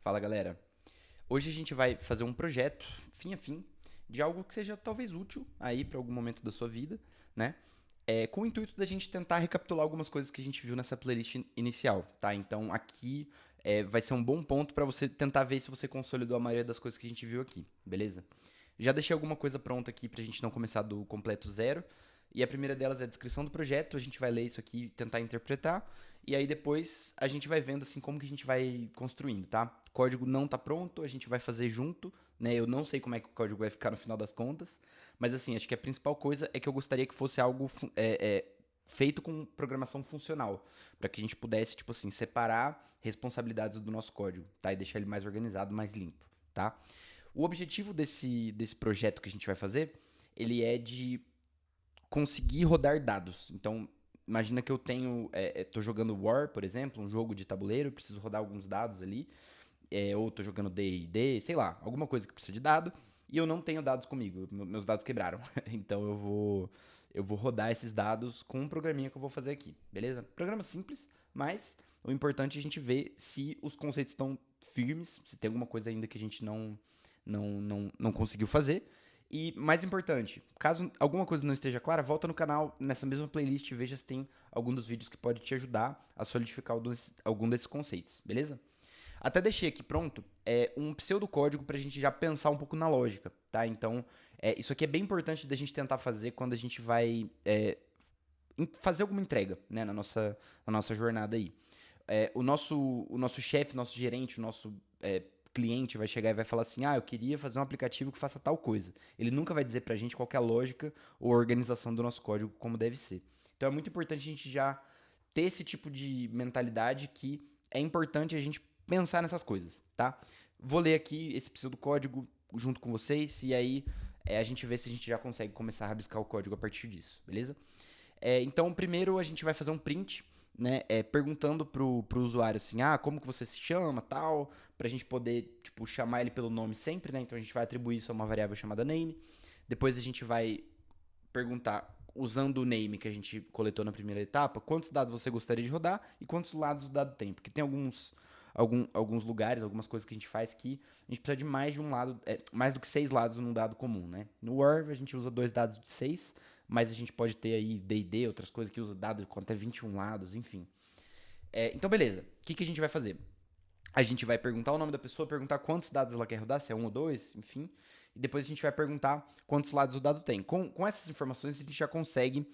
Fala, galera. Hoje a gente vai fazer um projeto, fim a fim, de algo que seja talvez útil aí para algum momento da sua vida, né? Com o intuito da gente tentar recapitular algumas coisas que a gente viu nessa playlist inicial, tá? Então aqui vai ser um bom ponto para você tentar ver se você consolidou a maioria das coisas que a gente viu aqui, beleza? Já deixei alguma coisa pronta aqui pra gente não começar do completo zero. E a primeira delas é a descrição do projeto, a gente vai ler isso aqui e tentar interpretar. E aí depois a gente vai vendo assim como que a gente vai construindo, tá? O código não tá pronto, a gente vai fazer junto, né? Eu não sei como é que o código vai ficar no final das contas, mas assim, acho que a principal coisa é que eu gostaria que fosse algo feito com programação funcional, para que a gente pudesse, tipo assim, separar responsabilidades do nosso código, tá? E deixar ele mais organizado, mais limpo, tá? O objetivo desse projeto que a gente vai fazer, ele é de conseguir rodar dados. Então, imagina que eu tô jogando War, por exemplo, um jogo de tabuleiro, preciso rodar alguns dados ali, ou tô jogando D&D, sei lá, alguma coisa que precisa de dado, e eu não tenho dados comigo, meus dados quebraram. Então eu vou rodar esses dados com um programinha que eu vou fazer aqui, beleza? Programa simples, mas o importante é a gente ver se os conceitos estão firmes, se tem alguma coisa ainda que a gente não conseguiu fazer. E mais importante, caso alguma coisa não esteja clara, volta no canal nessa mesma playlist e veja se tem algum dos vídeos que pode te ajudar a solidificar algum desses conceitos, beleza? Até deixei aqui pronto um pseudocódigo para a gente já pensar um pouco na lógica, tá? Então, isso aqui é bem importante da gente tentar fazer quando a gente vai fazer alguma entrega, né, na nossa jornada aí. O nosso chefe, nosso gerente, o nosso cliente vai chegar e vai falar assim: ah, eu queria fazer um aplicativo que faça tal coisa. Ele nunca vai dizer pra gente qual que é a lógica ou a organização do nosso código como deve ser. Então é muito importante a gente já ter esse tipo de mentalidade que é importante a gente pensar nessas coisas, tá? Vou ler aqui esse pseudocódigo junto com vocês e aí a gente vê se a gente já consegue começar a rabiscar o código a partir disso, beleza? Então, primeiro a gente vai fazer um print, né, perguntando pro usuário assim, como que você se chama, tal, pra gente poder, tipo, chamar ele pelo nome sempre, né? Então a gente vai atribuir isso a uma variável chamada name. Depois a gente vai perguntar, usando o name que a gente coletou na primeira etapa, quantos dados você gostaria de rodar e quantos lados o dado tem. Porque tem alguns lugares, algumas coisas que a gente faz que a gente precisa de mais de um lado, mais do que 6 lados num dado comum, né? No War a gente usa 2 dados de 6, mas a gente pode ter aí D&D, outras coisas que usa dados com até 21 lados, enfim. Então, beleza. O que a gente vai fazer? A gente vai perguntar o nome da pessoa, perguntar quantos dados ela quer rodar, se é um ou dois, enfim. E depois a gente vai perguntar quantos lados o dado tem. Com essas informações, a gente já consegue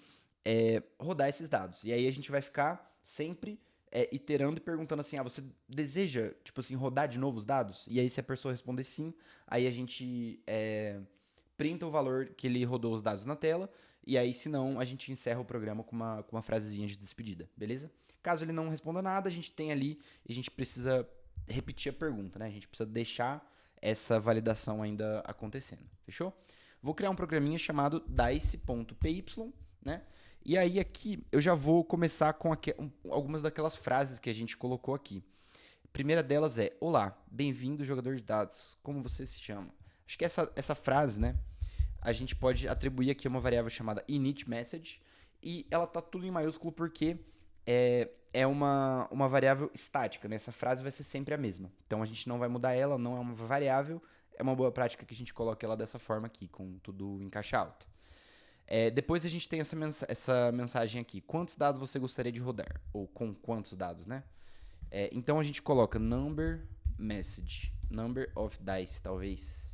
rodar esses dados. E aí a gente vai ficar sempre iterando e perguntando assim: você deseja, tipo assim, rodar de novo os dados? E aí, se a pessoa responder sim, aí a gente printa o valor que ele rodou os dados na tela. E aí, se não, a gente encerra o programa com uma frasezinha de despedida, beleza? Caso ele não responda nada, a gente tem ali e a gente precisa repetir a pergunta, né? A gente precisa deixar essa validação ainda acontecendo, fechou? Vou criar um programinha chamado dice.py, né? E aí aqui eu já vou começar com algumas daquelas frases que a gente colocou aqui. A primeira delas é: olá, bem-vindo jogador de dados, como você se chama? Acho que essa frase, né, a gente pode atribuir aqui uma variável chamada initMessage e ela tá tudo em maiúsculo porque é uma variável estática, né? Essa frase vai ser sempre a mesma. Então a gente não vai mudar ela, não é uma variável. É uma boa prática que a gente coloque ela dessa forma aqui, com tudo em caixa alta. Depois a gente tem essa mensagem aqui: quantos dados você gostaria de rodar? Ou com quantos dados, né? Então a gente coloca number message, number of dice, talvez.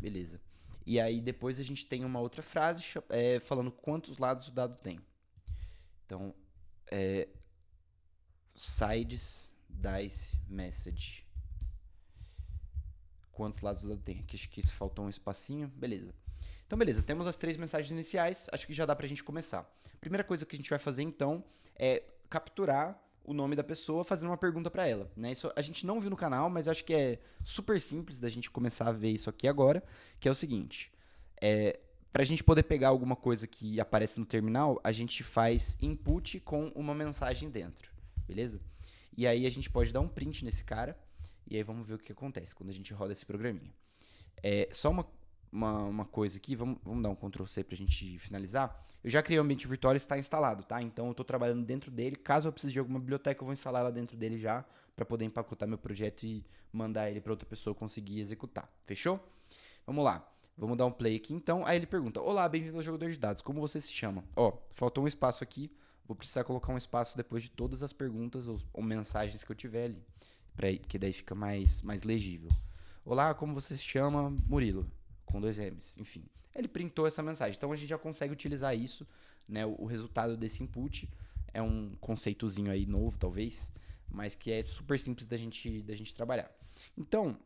Beleza. E aí depois a gente tem uma outra frase falando quantos lados o dado tem. Então, sides dice message. Quantos lados o dado tem? Aqui acho que faltou um espacinho. Beleza. Então, beleza, temos as 3 mensagens iniciais, acho que já dá pra gente começar. Primeira coisa que a gente vai fazer, então, é capturar o nome da pessoa fazendo uma pergunta pra ela, né? Isso a gente não viu no canal, mas acho que é super simples da gente começar a ver isso aqui agora, que é o seguinte: pra gente poder pegar alguma coisa que aparece no terminal, a gente faz input com uma mensagem dentro, beleza? E aí a gente pode dar um print nesse cara, e aí vamos ver o que acontece quando a gente roda esse programinha. Só uma coisa aqui, vamos dar um Ctrl C pra gente finalizar. Eu já criei o ambiente virtual e está instalado, tá? Então eu estou trabalhando dentro dele. Caso eu precise de alguma biblioteca, eu vou instalar lá dentro dele já para poder empacotar meu projeto e mandar ele para outra pessoa conseguir executar. Fechou? Vamos lá. Vamos dar um play aqui então. Aí ele pergunta: olá, bem-vindo ao jogador de dados. Como você se chama? Ó, faltou um espaço aqui. Vou precisar colocar um espaço depois de todas as perguntas ou mensagens que eu tiver ali, porque daí fica mais legível. Olá, como você se chama? Murilo, com 2 M's, enfim. Ele printou essa mensagem, então a gente já consegue utilizar isso, né? O resultado desse input é um conceitozinho aí novo, talvez, mas que é super simples da gente trabalhar. Então,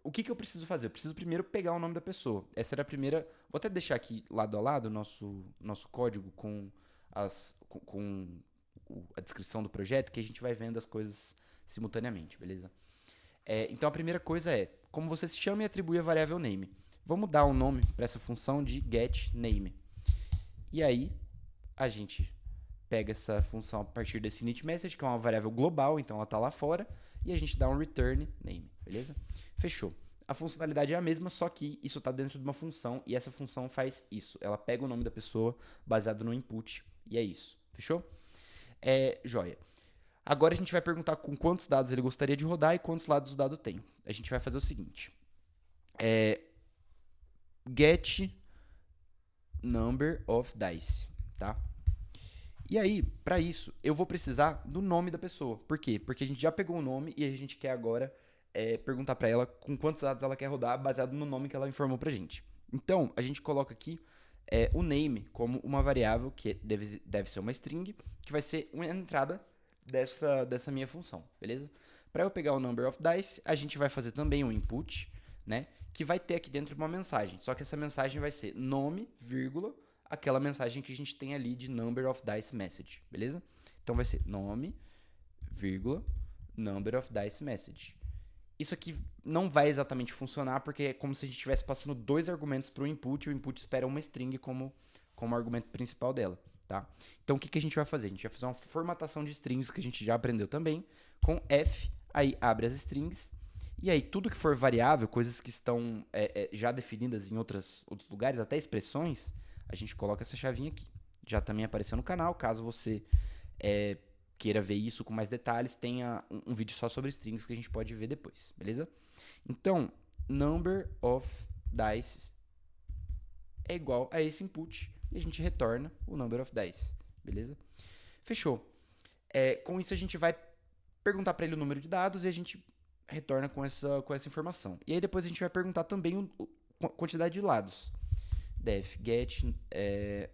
o que eu preciso fazer? Eu preciso primeiro pegar o nome da pessoa. Essa era a primeira. Vou até deixar aqui lado a lado o nosso código com a descrição do projeto, que a gente vai vendo as coisas simultaneamente, beleza? Então a primeira coisa é como você se chama e atribui a variável name. Vamos dar um nome para essa função de getName. E aí a gente pega essa função a partir desse initMessage, que é uma variável global, então ela está lá fora, e a gente dá um return name, beleza? Fechou. A funcionalidade é a mesma, só que isso está dentro de uma função, e essa função faz isso. Ela pega o nome da pessoa baseado no input, e é isso. Fechou? Joia. Agora a gente vai perguntar com quantos dados ele gostaria de rodar e quantos dados o dado tem. A gente vai fazer o seguinte. Get number of dice, tá? E aí, para isso, eu vou precisar do nome da pessoa. Por quê? Porque a gente já pegou o nome e a gente quer agora perguntar para ela com quantos dados ela quer rodar baseado no nome que ela informou pra gente. Então, a gente coloca aqui o name como uma variável que deve ser uma string, que vai ser uma entrada dessa minha função, beleza? Para eu pegar o number of dice, a gente vai fazer também um input, né? Que vai ter aqui dentro uma mensagem. Só que essa mensagem vai ser nome, vírgula, aquela mensagem que a gente tem ali de number of dice message, beleza? Então vai ser nome, vírgula, number of dice message. Isso aqui não vai exatamente funcionar porque é como se a gente estivesse passando 2 argumentos para o input e o input espera uma string como argumento principal dela, tá? Então o que a gente vai fazer? A gente vai fazer uma formatação de strings que a gente já aprendeu também com F, aí abre as strings e aí tudo que for variável, coisas que estão já definidas em outros lugares, até expressões, a gente coloca essa chavinha aqui. Já também apareceu no canal, caso você queira ver isso com mais detalhes, tenha um vídeo só sobre strings que a gente pode ver depois, beleza? Então, number of dice é igual a esse input e a gente retorna o number of dice, beleza? Fechou. Com isso a gente vai perguntar para ele o número de dados e a gente retorna com essa informação. E aí depois a gente vai perguntar também a quantidade de lados. Def get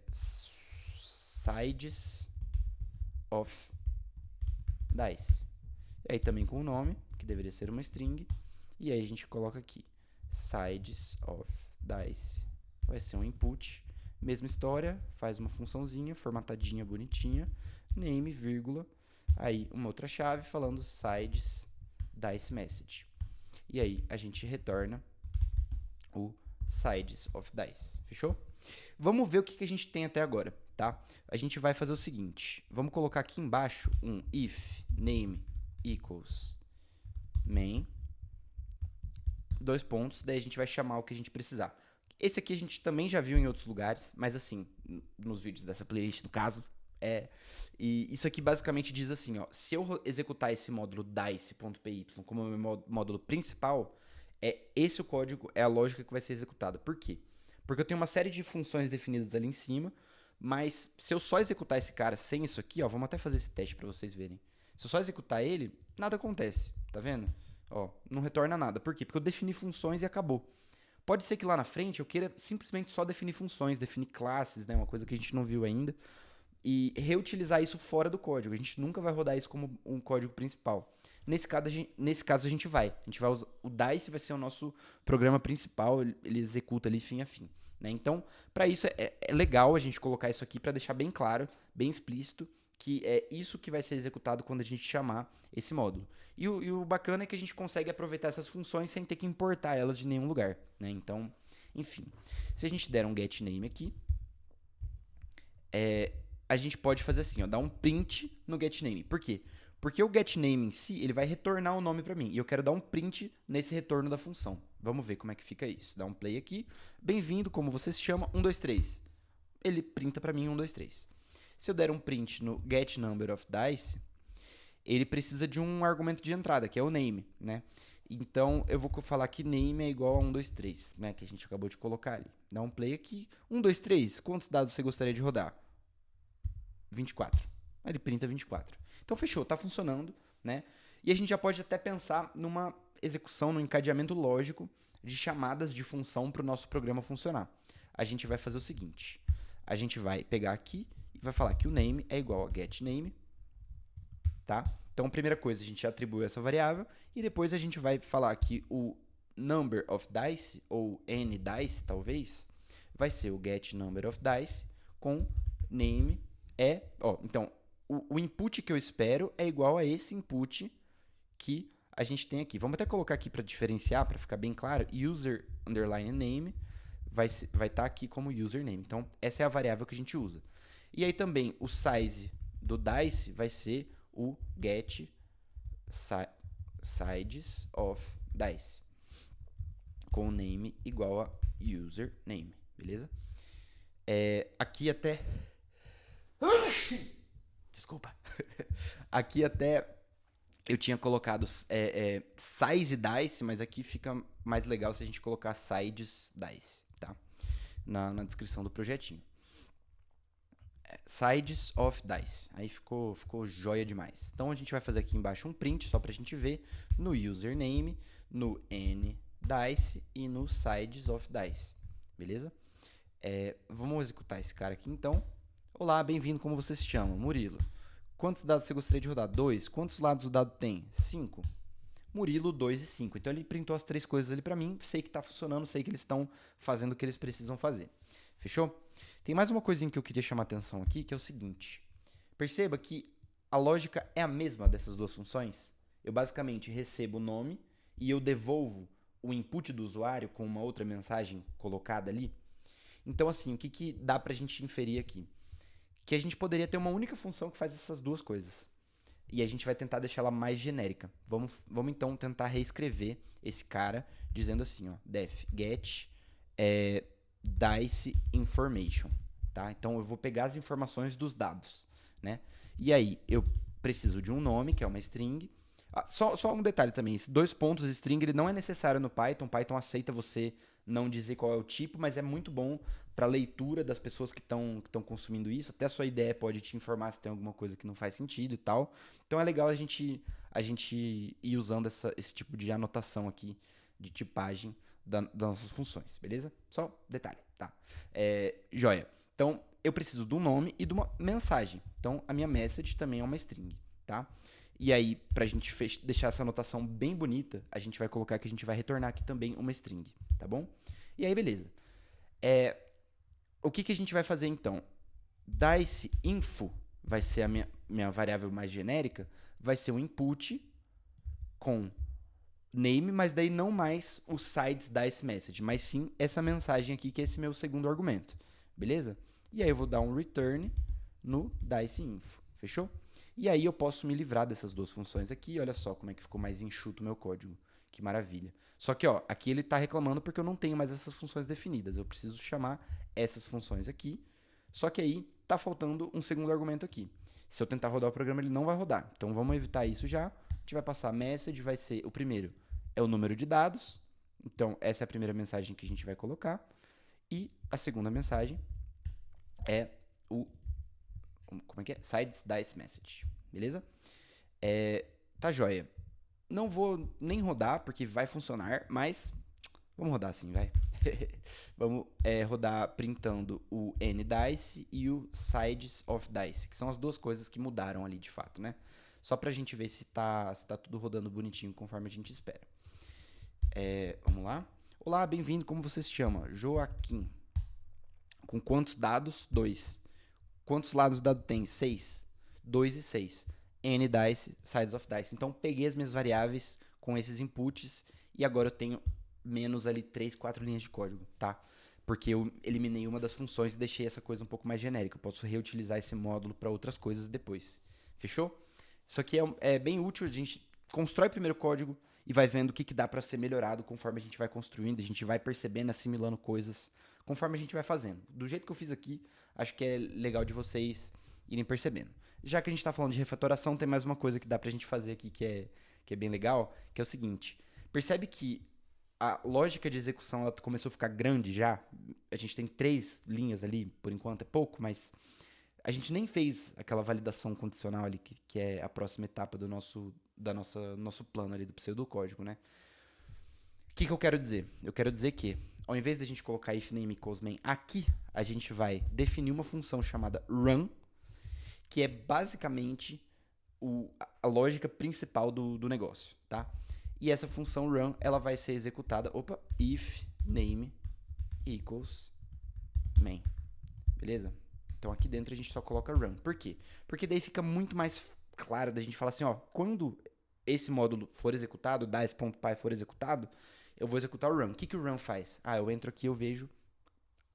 sides of dice. E aí também com o nome, que deveria ser uma string. E aí a gente coloca aqui sides of dice. Vai ser um input. Mesma história, faz uma funçãozinha formatadinha, bonitinha. Name, vírgula. Aí uma outra chave falando sides dice message. E aí a gente retorna o sides of dice. Fechou? Vamos ver o que a gente tem até agora, tá? A gente vai fazer o seguinte. Vamos colocar aqui embaixo um if name equals main, 2 pontos, daí a gente vai chamar o que a gente precisar. Esse aqui a gente também já viu em outros lugares, mas assim, nos vídeos dessa playlist, no caso, e isso aqui basicamente diz assim, ó, se eu executar esse módulo dice.py como meu módulo principal, esse o código, é a lógica que vai ser executada. Por quê? Porque eu tenho uma série de funções definidas ali em cima, mas se eu só executar esse cara sem isso aqui, ó, vamos até fazer esse teste para vocês verem. Se eu só executar ele, nada acontece, tá vendo? Ó, não retorna nada. Por quê? Porque eu defini funções e acabou. Pode ser que lá na frente eu queira simplesmente só definir funções, definir classes, né, uma coisa que a gente não viu ainda, e reutilizar isso fora do código. A gente nunca vai rodar isso como um código principal. Nesse caso a gente vai usar o DICE, vai ser o nosso programa principal, ele executa ali fim a fim, né? Então, para isso é legal a gente colocar isso aqui para deixar bem claro, bem explícito, que é isso que vai ser executado quando a gente chamar esse módulo. E o bacana é que a gente consegue aproveitar essas funções sem ter que importar elas de nenhum lugar, né? Então, enfim, se a gente der um getName aqui, a gente pode fazer assim, ó, dar um print no getName. Por quê? Porque o getName em si, ele vai retornar o nome para mim. E eu quero dar um print nesse retorno da função, Vamos ver como é que fica isso. Dá um play aqui. Bem-vindo, como você se chama? 1, 2, 3. Ele printa para mim 1, 2, 3. Se eu der um print no getNumberOfDice, ele precisa de um argumento de entrada, que é o name, né? Então, eu vou falar que name é igual a 1, 2, 3, né? Que a gente acabou de colocar ali. Dá um play aqui. 1, 2, 3. Quantos dados você gostaria de rodar? 24. Ele printa 24. Então, fechou. Tá funcionando, né? E a gente já pode até pensar numa execução, no encadeamento lógico de chamadas de função para o nosso programa funcionar. A gente vai fazer o seguinte. A gente vai pegar aqui e vai falar que o name é igual a getName, tá? Então, primeira coisa, a gente atribui essa variável e depois a gente vai falar que o number of dice, ou nDice, talvez, vai ser o getNumberOfDice com name é... então, o input que eu espero é igual a esse input que a gente tem aqui. Vamos até colocar aqui para diferenciar, para ficar bem claro. User underline name vai estar aqui como username. Então, essa é a variável que a gente usa. E aí também o size do dice vai ser o get size of dice com name igual a username, beleza? Aqui até... Desculpa. Aqui até eu tinha colocado size dice, mas aqui fica mais legal se a gente colocar sides dice, tá? Na descrição do projetinho. Sides of dice. Aí ficou joia demais. Então a gente vai fazer aqui embaixo um print, só pra gente ver, no username, no nDice e no sides of dice. Beleza? Vamos executar esse cara aqui então. Olá, bem-vindo, como você se chama? Murilo. Quantos dados você gostaria de rodar? 2. Quantos lados o dado tem? 5. Murilo, 2 e 5. Então ele printou as 3 coisas ali pra mim. Sei que tá funcionando, sei que eles estão fazendo o que eles precisam fazer. Fechou? Tem mais uma coisinha que eu queria chamar a atenção aqui, que é o seguinte. Perceba que a lógica é a mesma dessas duas funções. Eu basicamente recebo o nome e eu devolvo o input do usuário com uma outra mensagem colocada ali. Então, assim, o que dá pra gente inferir aqui? Que a gente poderia ter uma única função que faz essas duas coisas. E a gente vai tentar deixar ela mais genérica. Vamos então tentar reescrever esse cara dizendo assim, ó, def get dice information, tá? Então eu vou pegar as informações dos dados, né? E aí eu preciso de um nome, que é uma string. Só um detalhe também, esse 2 pontos string ele não é necessário no Python. Python aceita você não dizer qual é o tipo, mas é muito bom para leitura das pessoas que estão consumindo isso. Até a sua ideia pode te informar se tem alguma coisa que não faz sentido e tal. Então é legal a gente ir usando esse tipo de anotação aqui, de tipagem das nossas funções, beleza? Só detalhe, tá? Joia. Então eu preciso de um nome e de uma mensagem. Então a minha message também é uma string, tá? E aí, pra gente deixar essa anotação bem bonita, a gente vai colocar que a gente vai retornar aqui também uma string, tá bom? E aí, beleza. O que a gente vai fazer então? Dice info vai ser a minha variável mais genérica, vai ser um input com name, mas daí não mais o sides dice message, mas sim essa mensagem aqui, que é esse meu segundo argumento, beleza? E aí eu vou dar um return no dice info, fechou? E aí eu posso me livrar dessas duas funções aqui. Olha só como é que ficou mais enxuto o meu código. Que maravilha. Só que, ó, aqui ele está reclamando porque eu não tenho mais essas funções definidas. Eu preciso chamar essas funções aqui. Só que aí está faltando um segundo argumento aqui. Se eu tentar rodar o programa, ele não vai rodar. Então vamos evitar isso já. A gente vai passar message, vai ser... O primeiro é o número de dados. Então essa é a primeira mensagem que a gente vai colocar. E a segunda mensagem é o... Como é que é? Sides dice message, beleza? Tá joia. Não vou nem rodar, porque vai funcionar, mas vamos rodar assim, vai. Vamos rodar printando o nDice e o sides of dice, que são as duas coisas que mudaram ali de fato, né? Só pra gente ver se tá tudo rodando bonitinho conforme a gente espera. Vamos lá. Olá, bem-vindo, como você se chama? Joaquim. Com quantos dados? 2. Quantos lados o dado tem? 6. 2 e 6. nDice, sides of dice. Então, peguei as minhas variáveis com esses inputs e agora eu tenho menos ali 3, 4 linhas de código, tá? Porque eu eliminei uma das funções e deixei essa coisa um pouco mais genérica. Eu posso reutilizar esse módulo para outras coisas depois. Fechou? Isso aqui é bem útil. A gente constrói primeiro o código e vai vendo o que dá para ser melhorado conforme a gente vai construindo, a gente vai percebendo, assimilando coisas conforme a gente vai fazendo. Do jeito que eu fiz aqui, acho que é legal de vocês irem percebendo. Já que a gente está falando de refatoração, tem mais uma coisa que dá pra gente fazer aqui que é bem legal, que é o seguinte. Percebe que a lógica de execução ela começou a ficar grande já? A gente tem 3 linhas ali, por enquanto é pouco, mas a gente nem fez aquela validação condicional ali, que é a próxima etapa do nosso plano ali do pseudocódigo, né? O que eu quero dizer? Eu quero dizer que, ao invés de a gente colocar if name equals main aqui, a gente vai definir uma função chamada run, que é basicamente a lógica principal do negócio, tá? E essa função run, ela vai ser executada, if name equals main, beleza? Então aqui dentro a gente só coloca run. Por quê? Porque daí fica muito mais claro da gente falar assim, ó, quando esse módulo for executado, das.py for executado, eu vou executar o run. O que o run faz? Eu entro aqui e eu vejo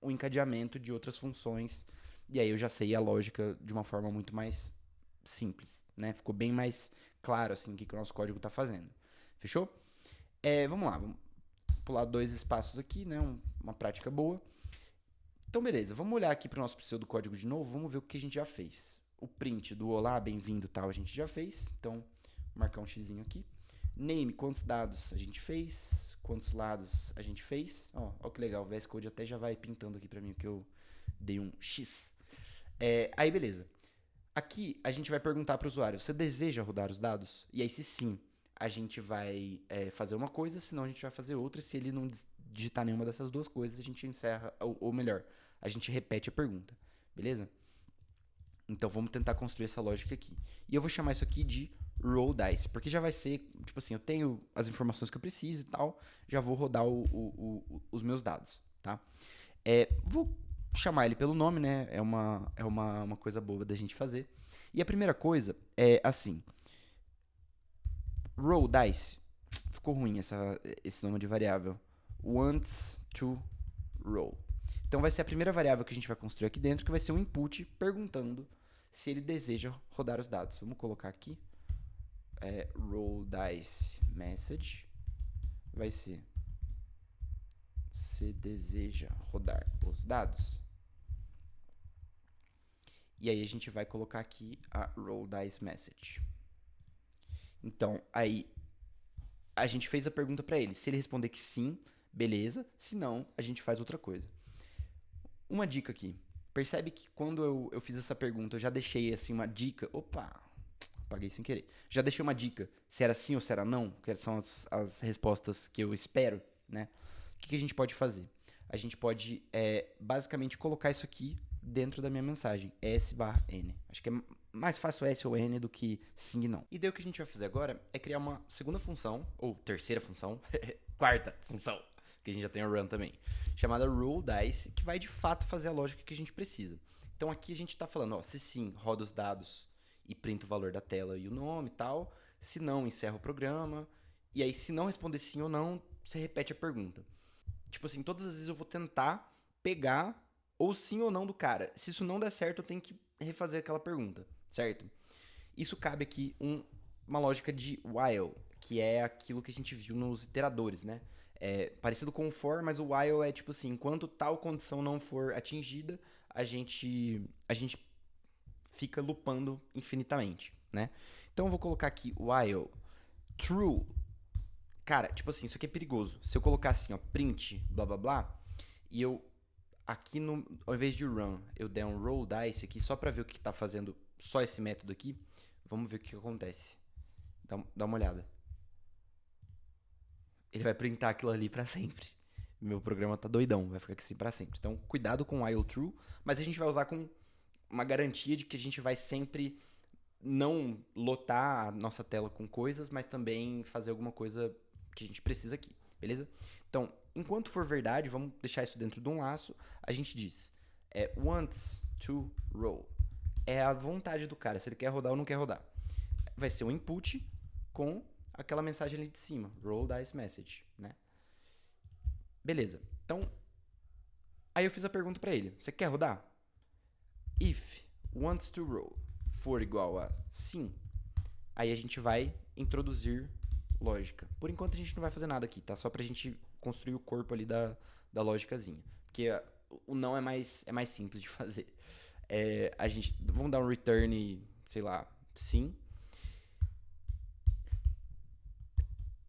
o encadeamento de outras funções, e aí eu já sei a lógica de uma forma muito mais simples, né? Ficou bem mais claro, assim, o que o nosso código está fazendo. Fechou? Vamos lá, vamos pular 2 espaços aqui, né? Uma prática boa. Então, beleza, vamos olhar aqui para o nosso pseudocódigo de novo, vamos ver o que a gente já fez. O print do olá, bem-vindo tal, a gente já fez, então, vou marcar um xizinho aqui. Name, quantos dados a gente fez, quantos lados a gente fez. Ó que legal, o VS Code até já vai pintando aqui para mim, porque eu dei um X. Aí, beleza. Aqui, a gente vai perguntar para o usuário, você deseja rodar os dados? E aí, se sim, a gente vai fazer uma coisa, senão a gente vai fazer outra. Se ele não digitar nenhuma dessas duas coisas, a gente encerra, ou melhor, a gente repete a pergunta, beleza? Então, vamos tentar construir essa lógica aqui. E eu vou chamar isso aqui de roll dice, porque já vai ser, tipo assim, eu tenho as informações que eu preciso e tal, já vou rodar os meus dados, tá? Vou chamar ele pelo nome, né? É uma coisa boa da gente fazer. E a primeira coisa é assim, roll dice, ficou ruim esse nome de variável, wants to roll. Então vai ser a primeira variável que a gente vai construir aqui dentro, que vai ser um input perguntando se ele deseja rodar os dados. Vamos colocar aqui, roll dice message, vai ser se deseja rodar os dados. E aí a gente vai colocar aqui a roll dice message. Então, aí a gente fez a pergunta para ele. Se ele responder que sim, beleza. Se não, a gente faz outra coisa. Uma dica aqui. Percebe que quando eu fiz essa pergunta, eu já deixei assim uma dica. Opa, apaguei sem querer. Já deixei uma dica se era sim ou se era não, que são as respostas que eu espero, né? O que a gente pode fazer? A gente pode basicamente colocar isso aqui dentro da minha mensagem, S/N. Acho que é mais fácil S ou N do que sim e não. E daí o que a gente vai fazer agora é criar uma segunda função, ou terceira função, quarta função, que a gente já tem o run também, chamada roll dice, que vai de fato fazer a lógica que a gente precisa. Então aqui a gente está falando, se sim, roda os dados e printa o valor da tela e o nome e tal, se não, encerra o programa, e aí se não responder sim ou não, você repete a pergunta. Tipo assim, todas as vezes eu vou tentar pegar ou sim ou não do cara. Se isso não der certo, eu tenho que refazer aquela pergunta, certo? Isso cabe aqui uma lógica de while, que é aquilo que a gente viu nos iteradores, né? Parecido com o for, mas o while é tipo assim, enquanto tal condição não for atingida, a gente fica loopando infinitamente, né? Então eu vou colocar aqui while true. Cara, tipo assim, isso aqui é perigoso. Se eu colocar assim, ó, print, blá blá blá, e eu aqui ao invés de run, eu der um roll dice aqui só pra ver o que tá fazendo só esse método aqui, vamos ver o que acontece. Dá uma olhada. Ele vai printar aquilo ali pra sempre. Meu programa tá doidão, vai ficar assim pra sempre. Então, cuidado com while true, mas a gente vai usar com uma garantia de que a gente vai sempre não lotar a nossa tela com coisas, mas também fazer alguma coisa que a gente precisa aqui, beleza? Então, enquanto for verdade, vamos deixar isso dentro de um laço, a gente diz wants to roll. É a vontade do cara, se ele quer rodar ou não quer rodar. Vai ser um input com aquela mensagem ali de cima, roll dice message, né? Beleza. Então, aí eu fiz a pergunta para ele, você quer rodar? If wants to roll for igual a sim, aí a gente vai introduzir lógica. Por enquanto a gente não vai fazer nada aqui, tá? Só pra gente construir o corpo ali da lógicazinha. Porque o não é mais simples de fazer. Vamos dar um return, sei lá, sim.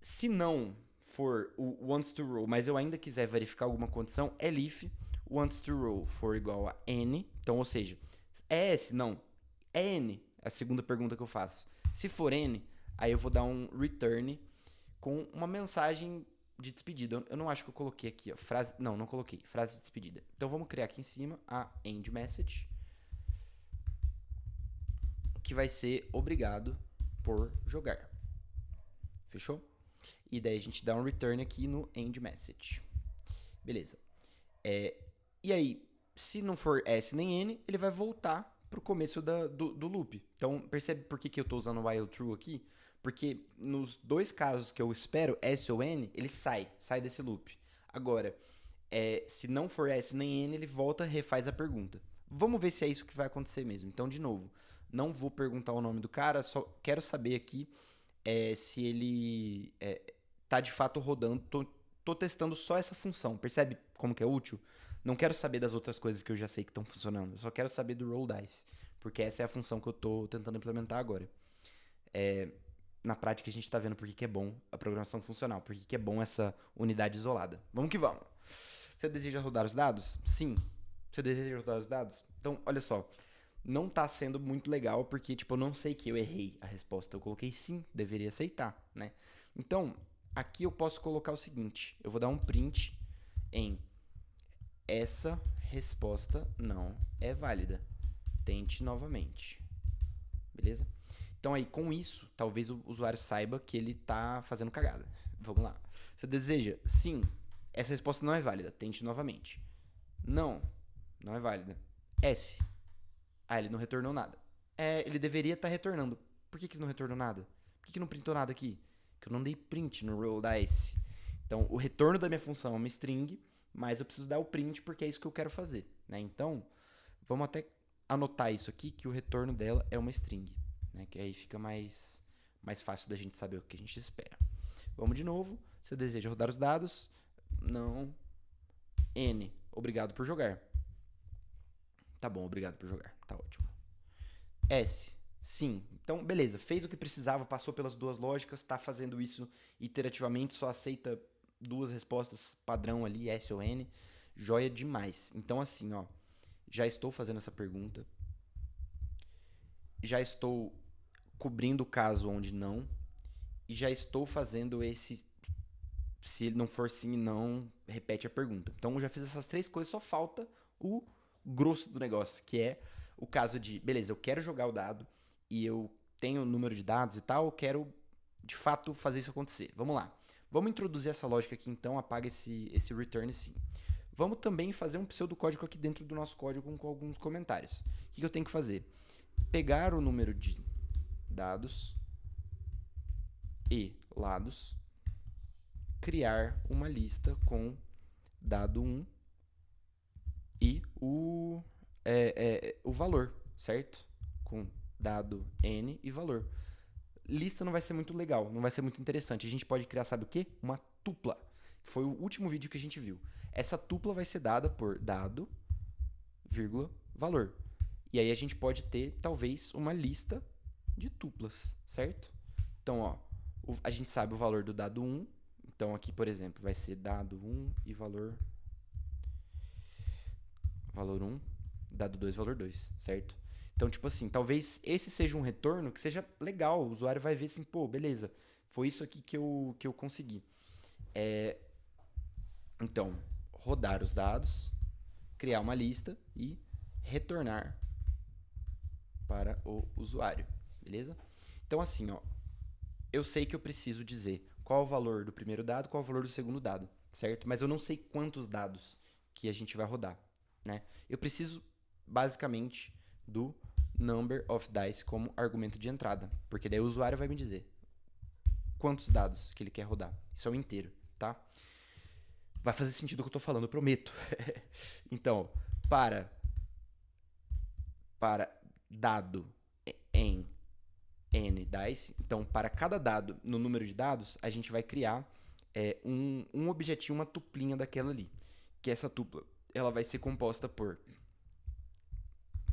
Se não for o wants to roll, mas eu ainda quiser verificar alguma condição, elif wants to roll for igual a n. Então, ou seja, é S? Não. É n. É a segunda pergunta que eu faço. Se for n, aí eu vou dar um return com uma mensagem de despedida. Eu não acho que eu coloquei aqui, ó. Frase. Não coloquei. Frase de despedida. Então vamos criar aqui em cima a end message, que vai ser obrigado por jogar. Fechou? E daí a gente dá um return aqui no end message. Beleza. E aí, se não for S nem N, ele vai voltar pro começo do loop. Então, percebe por que eu estou usando o while true aqui? Porque nos dois casos que eu espero, S ou N, ele sai desse loop. Agora, se não for S nem N, ele volta e refaz a pergunta. Vamos ver se é isso que vai acontecer mesmo. Então, de novo, não vou perguntar o nome do cara, só quero saber aqui se ele tá de fato rodando. Tô testando só essa função. Percebe como que é útil? Não quero saber das outras coisas que eu já sei que estão funcionando. Eu só quero saber do roll dice. Porque essa é a função que eu tô tentando implementar agora. Na prática, a gente tá vendo por que é bom a programação funcional. Por que é bom essa unidade isolada. Vamos que vamos. Você deseja rodar os dados? Sim. Você deseja rodar os dados? Então, olha só. Não tá sendo muito legal porque, eu não sei que eu errei a resposta. Eu coloquei sim, deveria aceitar, né? Então, aqui eu posso colocar o seguinte. Eu vou dar um print em essa resposta não é válida. Tente novamente. Beleza? Então aí, com isso, talvez o usuário saiba que ele tá fazendo cagada. Vamos lá. Você deseja? Sim. Essa resposta não é válida. Tente novamente. Não. Não é válida. S. Ele não retornou nada. Ele deveria estar retornando. Por que ele não retornou nada? Por que não printou nada aqui? Porque eu não dei print no roll dice. Então, o retorno da minha função é uma string, mas eu preciso dar o print porque é isso que eu quero fazer, né? Então, vamos até anotar isso aqui, que o retorno dela é uma string, né? Que aí fica mais fácil da gente saber o que a gente espera. Vamos de novo. Você deseja rodar os dados? Não. N. Obrigado por jogar. Tá bom, obrigado por jogar. Tá ótimo. S. Sim. Então, beleza. Fez o que precisava, passou pelas duas lógicas, tá fazendo isso iterativamente, só aceita duas respostas padrão ali, S ou N. Joia demais. Então, assim, ó. Já estou fazendo essa pergunta. Já estou cobrindo o caso onde não. E já estou fazendo esse... Se ele não for sim e não, repete a pergunta. Então, eu já fiz essas três coisas, só falta o grosso do negócio, que é o caso de, beleza, eu quero jogar o dado e eu tenho o número de dados e tal, eu quero de fato fazer isso acontecer. Vamos lá. Vamos introduzir essa lógica aqui então, apaga esse return sim. Vamos também fazer um pseudocódigo aqui dentro do nosso código com alguns comentários. O que eu tenho que fazer? Pegar o número de dados e lados, criar uma lista com dado 1 e o valor, certo? Com dado n e valor. Lista não vai ser muito legal, não vai ser muito interessante. A gente pode criar, sabe o quê? Uma tupla, que foi o último vídeo que a gente viu. Essa tupla vai ser dada por dado, vírgula, valor. E aí a gente pode ter, talvez, uma lista de tuplas, certo? Então, ó, a gente sabe o valor do dado 1. Então, aqui, por exemplo, vai ser dado 1 e valor 1, dado 2, valor 2, certo? Então, tipo assim, talvez esse seja um retorno que seja legal. O usuário vai ver assim, pô, beleza, foi isso aqui que eu consegui. Então, rodar os dados, criar uma lista e retornar para o usuário, beleza? Então, assim, ó, eu sei que eu preciso dizer qual é o valor do primeiro dado, qual é o valor do segundo dado, certo? Mas eu não sei quantos dados que a gente vai rodar, né? Eu preciso, basicamente, do number of dice como argumento de entrada, porque daí o usuário vai me dizer quantos dados que ele quer rodar. Isso é o inteiro, tá? Vai fazer sentido o que eu tô falando, eu prometo. Então, para dado em n dice. Então, para cada dado no número de dados, a gente vai criar um objetinho, uma tuplinha daquela ali. Que essa tupla ela vai ser composta por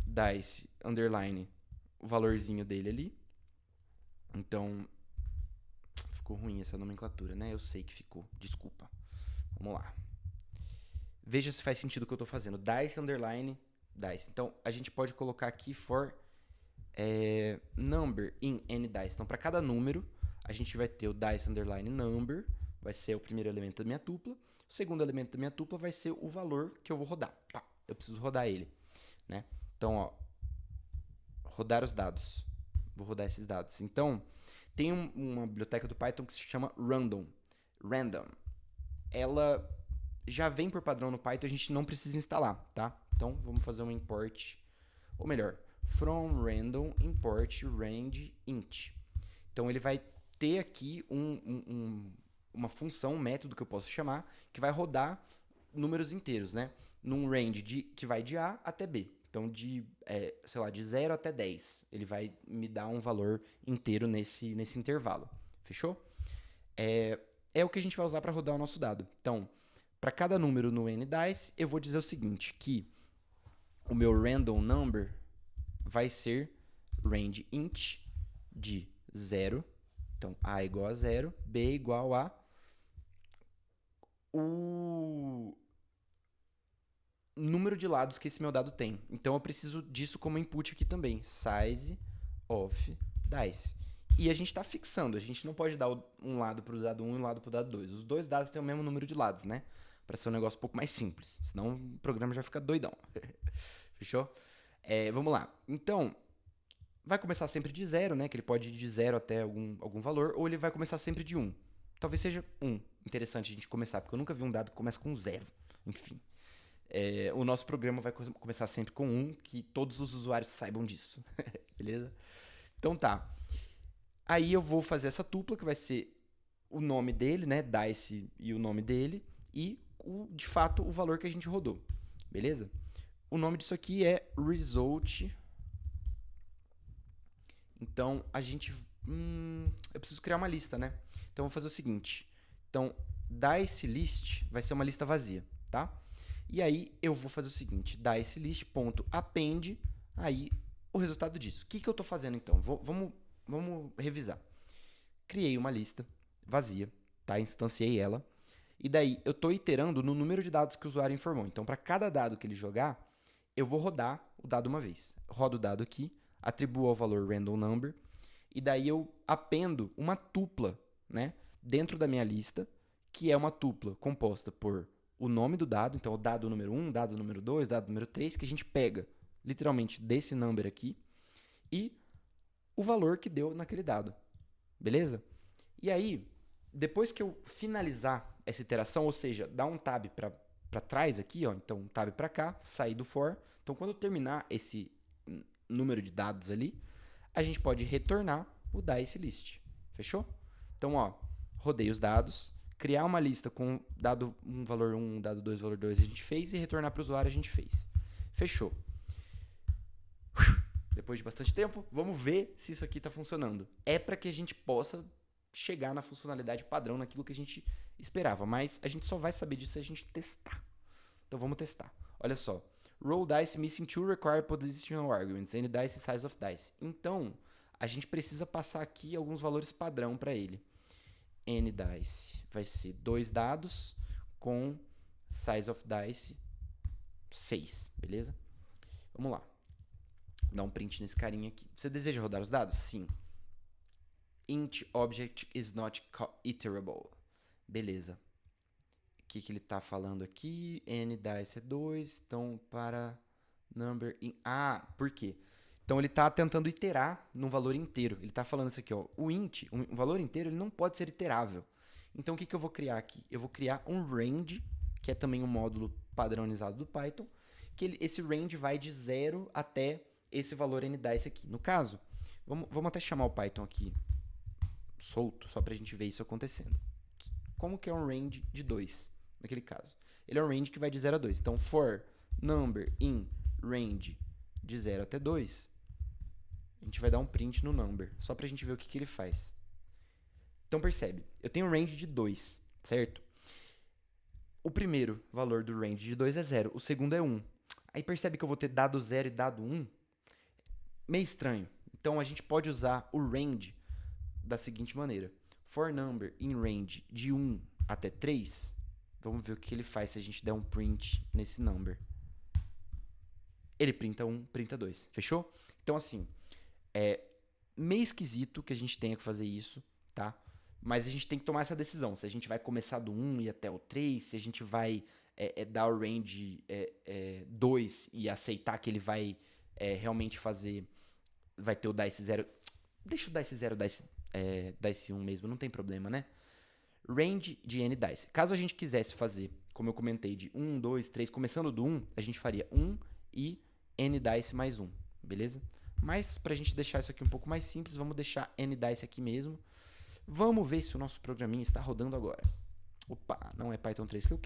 dice, underline, o valorzinho dele ali. Então, ficou ruim essa nomenclatura, né? Eu sei que ficou, desculpa. Vamos lá. Veja se faz sentido o que eu estou fazendo. Dice, underline, dice. Então, a gente pode colocar aqui for number in n dice. Então, para cada número, a gente vai ter o dice, underline, number, vai ser o primeiro elemento da minha tupla. O segundo elemento da minha tupla vai ser o valor que eu vou rodar. Pá, eu preciso rodar ele, né? Então, ó, rodar os dados. Vou rodar esses dados. Então, tem uma biblioteca do Python que se chama Random. Ela já vem por padrão no Python, a gente não precisa instalar, tá? Então, vamos fazer um import, ou melhor, from random import range int. Então, ele vai ter aqui uma função, um método que eu posso chamar, que vai rodar números inteiros, né? Num range que vai de A até B. Então, sei lá, de 0 até 10. Ele vai me dar um valor inteiro nesse intervalo. Fechou? É o que a gente vai usar para rodar o nosso dado. Então, para cada número no NDice, eu vou dizer o seguinte, que o meu random number vai ser range int de 0. Então, A igual a 0, B igual a o número de lados que esse meu dado tem. Então, eu preciso disso como input aqui também. Size of dice. E a gente está fixando. A gente não pode dar um lado para o dado 1 e um lado para o dado 2. Os dois dados têm o mesmo número de lados, né? Para ser um negócio um pouco mais simples. Senão o programa já fica doidão. Fechou? Vamos lá. Então, vai começar sempre de 0, né? Que ele pode ir de 0 até algum valor. Ou ele vai começar sempre de 1. Talvez seja 1. Interessante a gente começar, porque eu nunca vi um dado que começa com 0. Enfim. O nosso programa vai começar sempre com 1, que todos os usuários saibam disso. Beleza? Então tá. Aí eu vou fazer essa tupla, que vai ser o nome dele, né? Dice e o nome dele. E, de fato, o valor que a gente rodou. Beleza? O nome disso aqui é result. Então, a gente... eu preciso criar uma lista, né? Então, eu vou fazer o seguinte. Então, dice list vai ser uma lista vazia, tá? E aí, eu vou fazer o seguinte. Dice list.append aí o resultado disso. O que eu estou fazendo, então? Vamos revisar. Criei uma lista vazia, tá? Instanciei ela. E daí, eu estou iterando no número de dados que o usuário informou. Então, para cada dado que ele jogar, eu vou rodar o dado uma vez. Rodo o dado aqui, atribuo ao valor random number, e daí eu appendo uma tupla, né, dentro da minha lista, que é uma tupla composta por o nome do dado, então o dado número 1, dado número 2, dado número 3, que a gente pega literalmente desse number aqui, e o valor que deu naquele dado. Beleza? E aí, depois que eu finalizar essa iteração, ou seja, dar um tab para trás aqui, ó, então um tab para cá, sair do for. Então, quando eu terminar esse número de dados ali, a gente pode retornar o dice list. Fechou? Então, ó, rodei os dados, criar uma lista com dado um valor 1, dado 2, valor 2 a gente fez e retornar para o usuário a gente fez. Fechou. Depois de bastante tempo, vamos ver se isso aqui está funcionando. É para que a gente possa chegar na funcionalidade padrão, naquilo que a gente esperava, mas a gente só vai saber disso se a gente testar. Então vamos testar. Olha só. Roll dice missing two required positional arguments. N dice size of dice. Então, a gente precisa passar aqui alguns valores padrão para ele. N dice vai ser 2 dados com size of dice 6, beleza? Vamos lá. Vou dar um print nesse carinha aqui. Você deseja rodar os dados? Sim. Int object is not iterable. Beleza. O que ele está falando aqui? N dice é 2. Então, para number in... por quê? Então, ele está tentando iterar num valor inteiro. Ele está falando isso aqui, ó. O int, um valor inteiro, ele não pode ser iterável. Então, o que eu vou criar aqui? Eu vou criar um range, que é também um módulo padronizado do Python, que esse range vai de 0 até esse valor n dice aqui. No caso, vamos até chamar o Python aqui solto, só para a gente ver isso acontecendo. Como que é um range de 2, naquele caso? Ele é um range que vai de 0 a 2. Então, for number in range de 0 até 2, A gente vai dar um print no number, só pra gente ver o que ele faz. Então percebe, eu tenho um range de 2, certo? O primeiro valor do range de 2 é 0, o segundo é 1. Aí percebe que eu vou ter dado 0 e dado 1? Meio estranho. Então a gente pode usar o range da seguinte maneira. For number in range de 1 até 3, vamos ver o que ele faz se a gente der um print nesse number. Ele printa 1, printa 2. Fechou? Então assim, é meio esquisito que a gente tenha que fazer isso, tá? Mas a gente tem que tomar essa decisão. Se a gente vai começar do 1 e até o 3, se a gente vai dar o range 2 e aceitar que ele vai realmente fazer... Vai ter o dice 0. Deixa o dice 0, dice 1 mesmo, não tem problema, né? Range de n dice. Caso a gente quisesse fazer, como eu comentei, de 1, 2, 3, começando do 1, a gente faria 1 e n dice mais 1, beleza? Mas pra gente deixar isso aqui um pouco mais simples, vamos deixar n dice aqui mesmo. Vamos ver se o nosso programinha está rodando agora. Opa, não é Python 3 que eu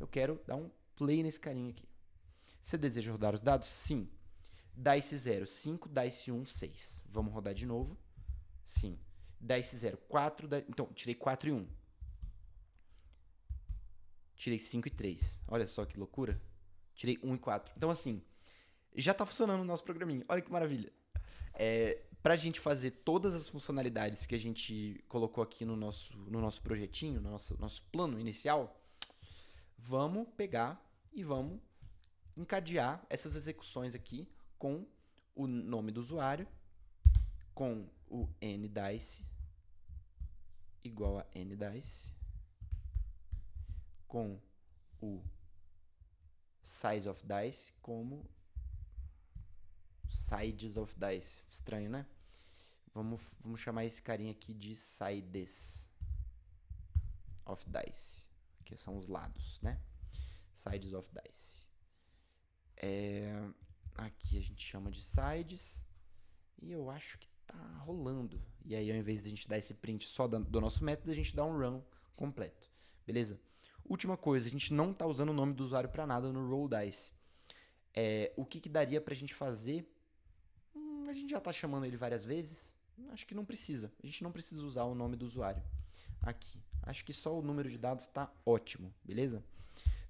quero dar um play nesse carinha aqui. Você deseja rodar os dados? Sim. Dice 0, 5, dice 1, 6. Vamos rodar de novo. Sim. Dice 0, 4, então, tirei 4 e 1. Tirei 5 e 3. Olha só que loucura. Tirei 1 e 4. Então, assim, já está funcionando o nosso programinha. Olha que maravilha. Para a gente fazer todas as funcionalidades que a gente colocou aqui no nosso projetinho, no nosso plano inicial, vamos pegar e vamos encadear essas execuções aqui com o nome do usuário, com o nDice igual a nDice, com o size of dice como sides of dice. Estranho, né? Vamos chamar esse carinha aqui de sides of dice, que são os lados, né? Sides of dice. Aqui a gente chama de sides e eu acho que tá rolando. E aí, ao invés de a gente dar esse print só do nosso método, a gente dá um run completo, beleza? Última coisa, a gente não tá usando o nome do usuário para nada no roll dice. O que daria pra gente fazer? A gente já tá chamando ele várias vezes. Acho que não precisa. A gente não precisa usar o nome do usuário aqui. Acho que só o número de dados tá ótimo, beleza?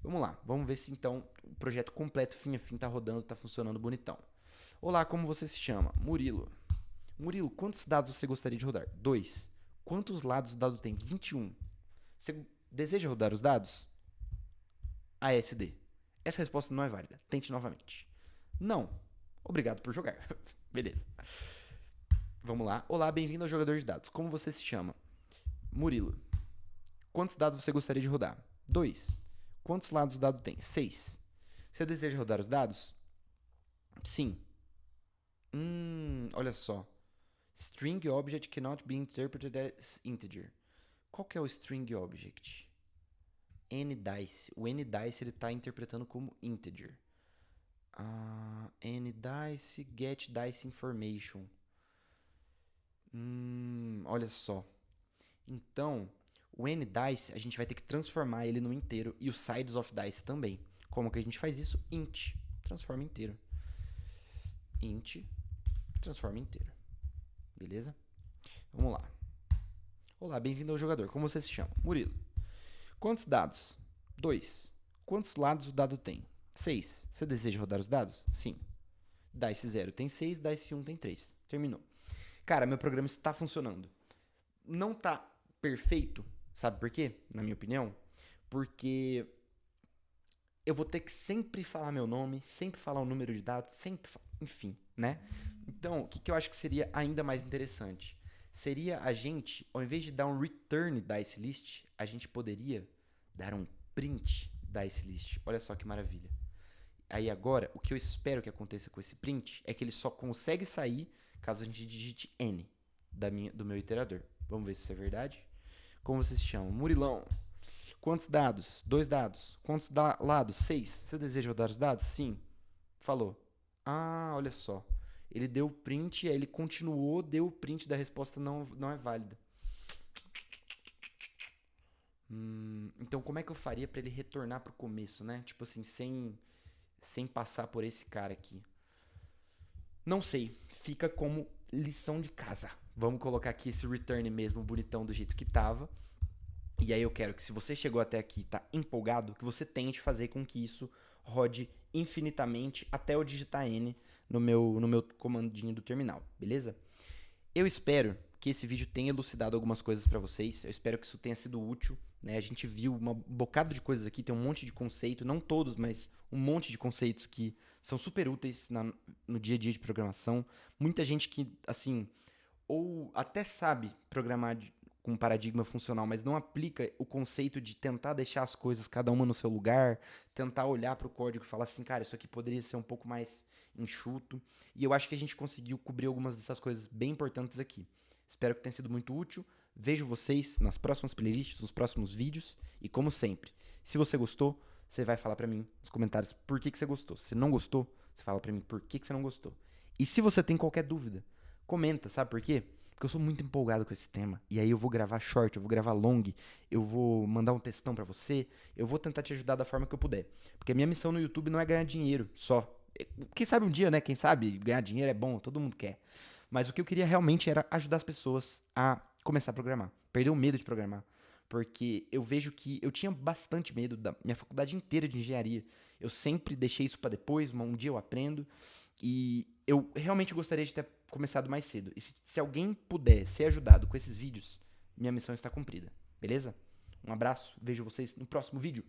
Vamos lá, vamos ver se então o projeto completo, fim a fim, tá rodando, tá funcionando bonitão. Olá, como você se chama? Murilo. Murilo, quantos dados você gostaria de rodar? 2. Quantos lados o dado tem? 21. Você deseja rodar os dados? ASD. Essa resposta não é válida. Tente novamente. Não. Obrigado por jogar. Beleza. Vamos lá. Olá, bem-vindo ao jogador de dados. Como você se chama? Murilo. Quantos dados você gostaria de rodar? 2. Quantos lados o dado tem? 6. Você deseja rodar os dados? Sim. Olha só. String object cannot be interpreted as integer. Qual que é o string object? nDice. O nDice ele está interpretando como integer. nDice get dice information. Olha só. Então, o nDice a gente vai ter que transformar ele no inteiro e o sides of dice também. Como que a gente faz isso? Int. Transforma inteiro. Int. Transforma inteiro. Beleza? Vamos lá. Olá, bem-vindo ao jogador. Como você se chama? Murilo. Quantos dados? 2. Quantos lados o dado tem? 6. Você deseja rodar os dados? Sim. Dice 0 tem 6, Dice 1 tem 3. Terminou. Cara, meu programa está funcionando. Não está perfeito, sabe por quê? Na minha opinião. Porque eu vou ter que sempre falar meu nome, sempre falar o número de dados, sempre... Enfim, né? Então, o que eu acho que seria ainda mais interessante? Seria a gente, ao invés de dar um return dice list, a gente poderia dar um print dice list. Olha só que maravilha. Aí agora, o que eu espero que aconteça com esse print é que ele só consegue sair caso a gente digite N do meu iterador. Vamos ver se isso é verdade. Como você se chama? Murilão. Quantos dados? 2 dados. Quantos lados? 6. Você deseja rodar os dados? Sim. Falou. Olha só. Ele deu o print, aí ele continuou, deu o print da resposta não é válida. Então, como é que eu faria para ele retornar pro começo, né? Tipo assim, sem passar por esse cara aqui. Não sei. Fica como lição de casa. Vamos colocar aqui esse return mesmo bonitão do jeito que tava. E aí eu quero que, se você chegou até aqui e tá empolgado, que você tente fazer com que isso rode infinitamente até eu digitar N no meu comandinho do terminal, beleza? Eu espero que esse vídeo tenha elucidado algumas coisas pra vocês. Eu espero que isso tenha sido útil, né? A gente viu um bocado de coisas aqui, tem um monte de conceito, não todos, mas um monte de conceitos que são super úteis no dia a dia de programação. Muita gente que, assim, ou até sabe programar com um paradigma funcional, mas não aplica o conceito de tentar deixar as coisas cada uma no seu lugar, tentar olhar para o código e falar assim, cara, isso aqui poderia ser um pouco mais enxuto. E eu acho que a gente conseguiu cobrir algumas dessas coisas bem importantes aqui. Espero que tenha sido muito útil. Vejo vocês nas próximas playlists, nos próximos vídeos. E como sempre, se você gostou, você vai falar para mim nos comentários por que você gostou. Se não gostou, você fala para mim por que você não gostou. E se você tem qualquer dúvida, comenta, sabe por quê? Porque eu sou muito empolgado com esse tema. E aí eu vou gravar short, eu vou gravar long, eu vou mandar um textão pra você, eu vou tentar te ajudar da forma que eu puder. Porque a minha missão no YouTube não é ganhar dinheiro só. Quem sabe um dia, né? Quem sabe ganhar dinheiro é bom, todo mundo quer. Mas o que eu queria realmente era ajudar as pessoas a começar a programar. Perder o medo de programar. Porque eu vejo que eu tinha bastante medo da minha faculdade inteira de engenharia. Eu sempre deixei isso pra depois, um dia eu aprendo. E eu realmente gostaria de ter começado mais cedo. E se alguém puder ser ajudado com esses vídeos, minha missão está cumprida. Beleza? Um abraço, vejo vocês no próximo vídeo.